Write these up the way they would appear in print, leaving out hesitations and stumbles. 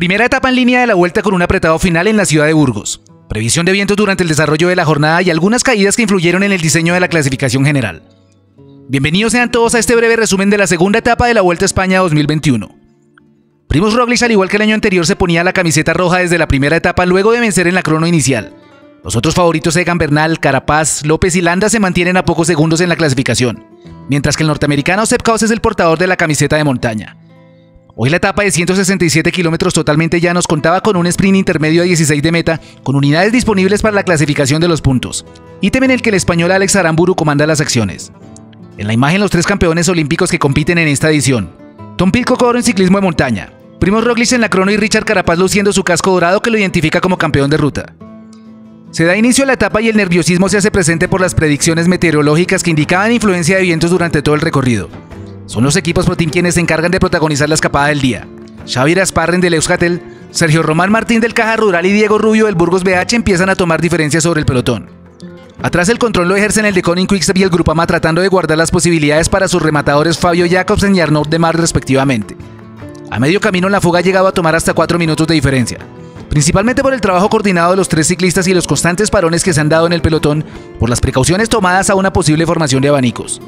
Primera etapa en línea de la vuelta con un apretado final en la ciudad de Burgos. Previsión de vientos durante el desarrollo de la jornada y algunas caídas que influyeron en el diseño de la clasificación general. Bienvenidos sean todos a este breve resumen de la segunda etapa de la Vuelta a España 2021. Primož Roglič, al igual que el año anterior, se ponía la camiseta roja desde la primera etapa luego de vencer en la crono inicial. Los otros favoritos Egan Bernal, Carapaz, López y Landa se mantienen a pocos segundos en la clasificación, mientras que el norteamericano Sepp Kuss es el portador de la camiseta de montaña. Hoy la etapa de 167 kilómetros totalmente llanos contaba con un sprint intermedio a 16 de meta, con unidades disponibles para la clasificación de los puntos, ítem en el que el español Alex Aramburu comanda las acciones. En la imagen los tres campeones olímpicos que compiten en esta edición: Tom Pidcock oro en ciclismo de montaña, Primož Roglič en la crono y Richard Carapaz luciendo su casco dorado que lo identifica como campeón de ruta. Se da inicio a la etapa y el nerviosismo se hace presente por las predicciones meteorológicas que indicaban influencia de vientos durante todo el recorrido. Son los equipos Pro Team quienes se encargan de protagonizar la escapada del día. Xavier Asparren del Euskaltel, Sergio Román Martín del Caja Rural y Diego Rubio del Burgos BH empiezan a tomar diferencias sobre el pelotón. Atrás el control lo ejercen el de Koning Quickstep y el Grupama, tratando de guardar las posibilidades para sus rematadores Fabio Jakobsen y Arnaud Démare respectivamente. A medio camino la fuga ha llegado a tomar hasta 4 minutos de diferencia, principalmente por el trabajo coordinado de los tres ciclistas y los constantes parones que se han dado en el pelotón por las precauciones tomadas a una posible formación de abanicos.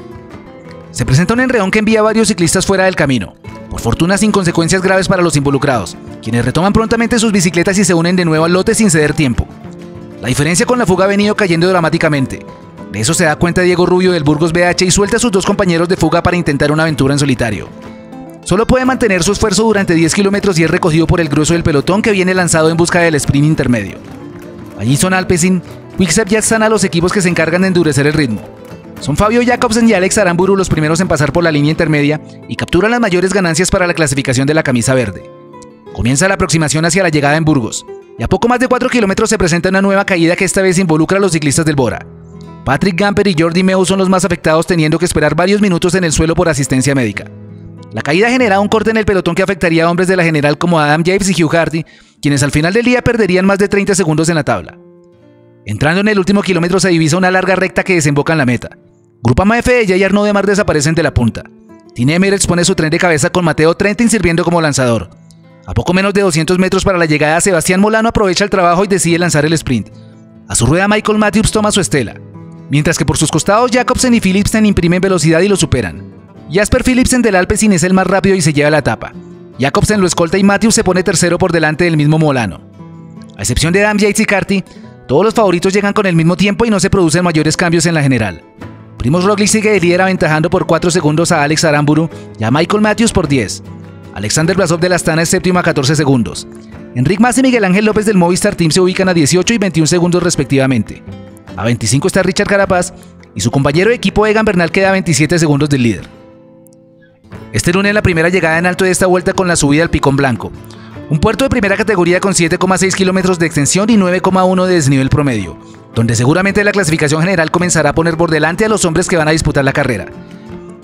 Se presenta un enredón que envía a varios ciclistas fuera del camino, por fortuna sin consecuencias graves para los involucrados, quienes retoman prontamente sus bicicletas y se unen de nuevo al lote sin ceder tiempo. La diferencia con la fuga ha venido cayendo dramáticamente. De eso se da cuenta Diego Rubio del Burgos BH y suelta a sus dos compañeros de fuga para intentar una aventura en solitario. Solo puede mantener su esfuerzo durante 10 kilómetros y es recogido por el grueso del pelotón que viene lanzado en busca del sprint intermedio. Allí son Alpecin, Quickstep y Astana los equipos que se encargan de endurecer el ritmo. Son Fabio Jakobsen y Alex Aramburu los primeros en pasar por la línea intermedia y capturan las mayores ganancias para la clasificación de la camisa verde. Comienza la aproximación hacia la llegada en Burgos, y a poco más de 4 kilómetros se presenta una nueva caída que esta vez involucra a los ciclistas del Bora. Patrick Gamper y Jordi Meeus son los más afectados, teniendo que esperar varios minutos en el suelo por asistencia médica. La caída genera un corte en el pelotón que afectaría a hombres de la general como Adam Yates y Hugh Hardy, quienes al final del día perderían más de 30 segundos en la tabla. Entrando en el último kilómetro se divisa una larga recta que desemboca en la meta. Grupama FDJ y Arnaud Démare desaparecen de la punta. Tine Emirates pone su tren de cabeza con Matteo Trentin sirviendo como lanzador. A poco menos de 200 metros para la llegada, Sebastián Molano aprovecha el trabajo y decide lanzar el sprint. A su rueda Michael Matthews toma su estela, mientras que por sus costados Jakobsen y Philipsen imprimen velocidad y lo superan. Jasper Philipsen del Alpecin es el más rápido y se lleva la etapa. Jakobsen lo escolta y Matthews se pone tercero por delante del mismo Molano. A excepción de Adam Yates y Carty, todos los favoritos llegan con el mismo tiempo y no se producen mayores cambios en la general. Primož Roglič sigue de líder aventajando por 4 segundos a Alex Aramburu y a Michael Matthews por 10. Alexander Blasov del Astana es séptimo a 14 segundos. Enric Mas y Miguel Ángel López del Movistar Team se ubican a 18 y 21 segundos respectivamente. A 25 está Richard Carapaz y su compañero de equipo Egan Bernal queda a 27 segundos del líder. Este lunes la primera llegada en alto de esta vuelta con la subida al Picón Blanco, un puerto de primera categoría con 7,6 kilómetros de extensión y 9,1 de desnivel promedio, donde seguramente la clasificación general comenzará a poner por delante a los hombres que van a disputar la carrera.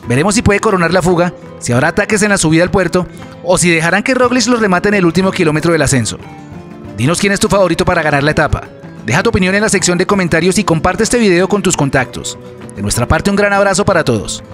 Veremos si puede coronar la fuga, si habrá ataques en la subida al puerto o si dejarán que Roglič los remate en el último kilómetro del ascenso. Dinos quién es tu favorito para ganar la etapa. Deja tu opinión en la sección de comentarios y comparte este video con tus contactos. De nuestra parte, un gran abrazo para todos.